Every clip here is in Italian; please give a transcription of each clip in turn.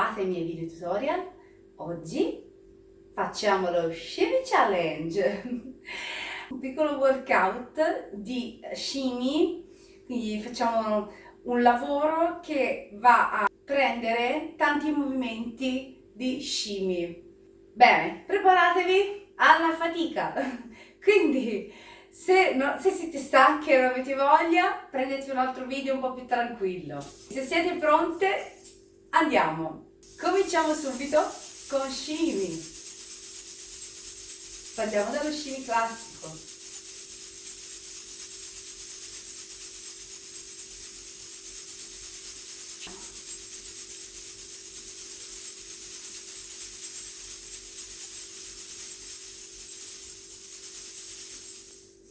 bentrovate ai miei video tutorial. Oggi facciamo lo Shimmy Challenge, un piccolo workout di shimmy, quindi facciamo un lavoro che va a prendere tanti movimenti di shimmy. Bene, preparatevi alla fatica, quindi se siete stanchi e non avete voglia, prendete un altro video un po' più tranquillo. Se siete pronte, andiamo! Cominciamo subito con shimmy. Partiamo dallo shimmy classico.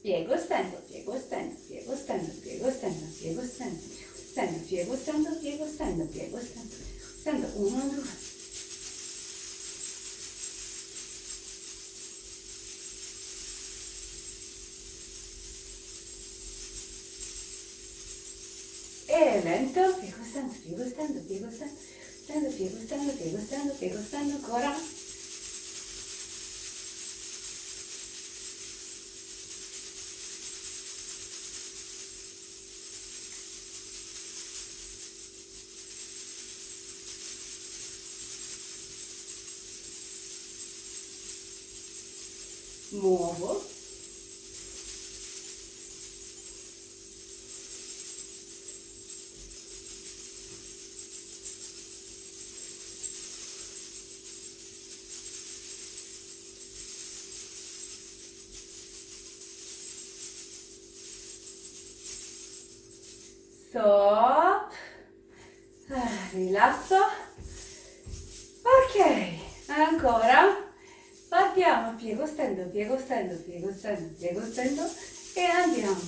Piego, stendo, piego, stendo, piego, stendo, piego, stendo, piego, stendo, stendo, piego, stendo, piego, stendo, piego, stendo, stendo, 1, 2. E lento, piego, stendo, piego, stendo, piego, stendo, stendo, piego, stendo, piego, stendo, piego, stendo, ancora. Muovo. Stop. Rilasso. Ok, ancora. Partiamo, piego, stendo, piego, stendo, piego, stendo, piego, stendo e andiamo.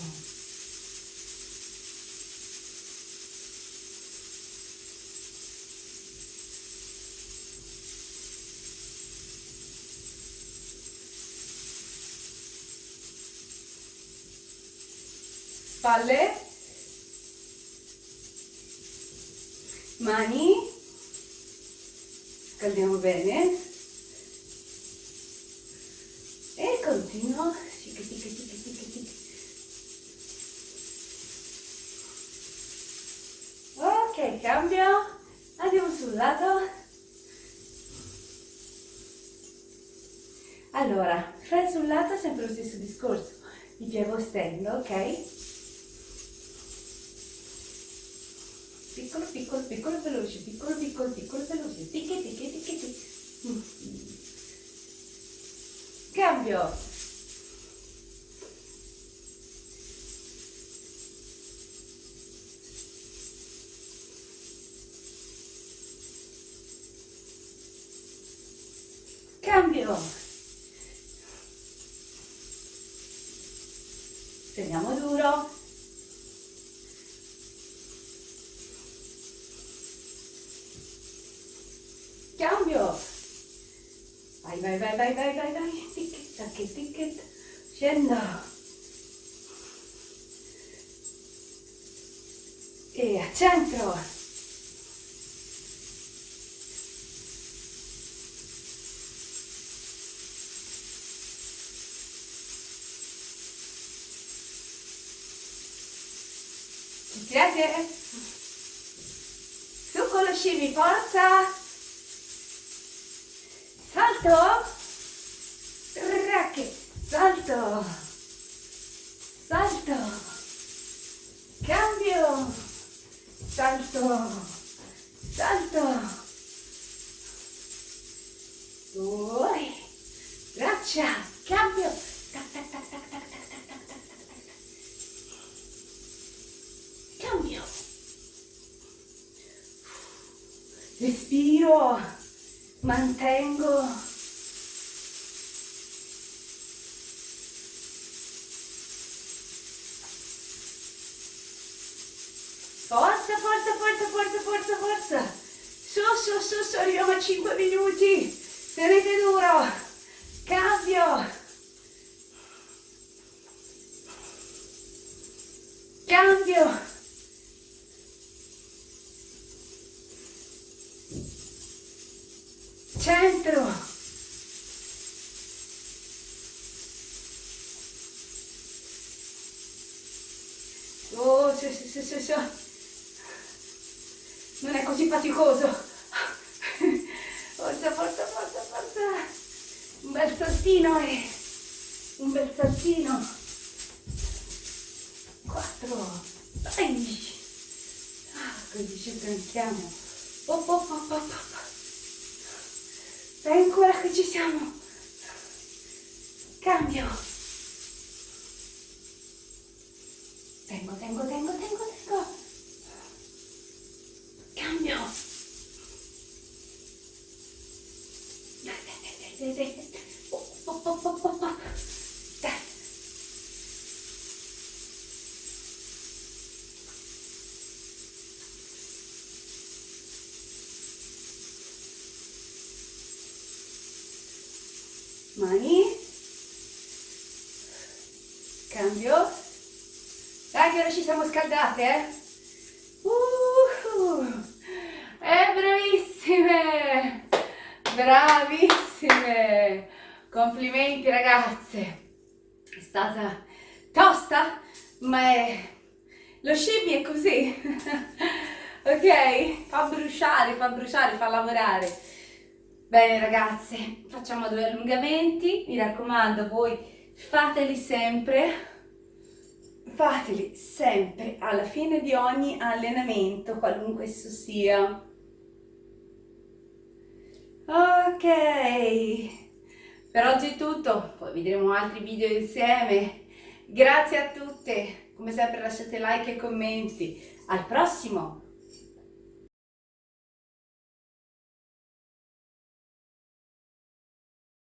Spalle, mani, scaldiamo bene e continuo. Tic, tic, tic, tic, tic. Ok, cambio, andiamo sul lato. Allora, fai sul lato sempre lo stesso discorso, mi piego stendo, ok? Piccolo, piccolo, piccolo, veloce, piccolo, piccolo, piccolo, veloce, ticchi, ticchi, ticchi, ticchi. Cambio. Cambio. Teniamo duro. Cambio. Vai, vai, vai, vai, vai, vai, vai. Ticket, ticket, ticket. Scendo. E a centro. Ci piace? Su con lo shimmy, forza! Salto! Racket! Salto! Salto! Cambio! Salto! Salto! Oi! Braccia! Cambio! Tac, tac, tac, tac, tac, tac, tac, tac, tac, tac, tac. Cambio! Respiro! Mantengo! Forza, forza, forza, forza, forza, forza! Su, su, su, su, arriviamo a 5 minuti! Tenete duro! Cambio! Cambio! Oh, sì, sì, sì, sì, sì. Non è così faticoso. Forza, forza, forza, forza. Un bel saltino e un bel saltino. 4. Dai. Così ci tranchiamo. Op, op, op, op, op. Dai ancora che ci siamo. Cambio. Tengo, tengo, tengo, tengo, tengo. Cambio. Dai, dai, dai, dai, dai, dai. Oh, oh, oh, oh, oh, oh. Dai. Mani. Cambio. Dai che ora ci siamo scaldate, eh? Bravissime! Bravissime! Complimenti ragazze! È stata tosta, ma lo sci è così. Ok? Fa bruciare, fa lavorare. Bene ragazze, facciamo 2 allungamenti, mi raccomando, voi fateli sempre alla fine di ogni allenamento, qualunque esso sia. Ok, per oggi è tutto, poi vedremo altri video insieme. Grazie a tutte, come sempre lasciate like e commenti. Al prossimo!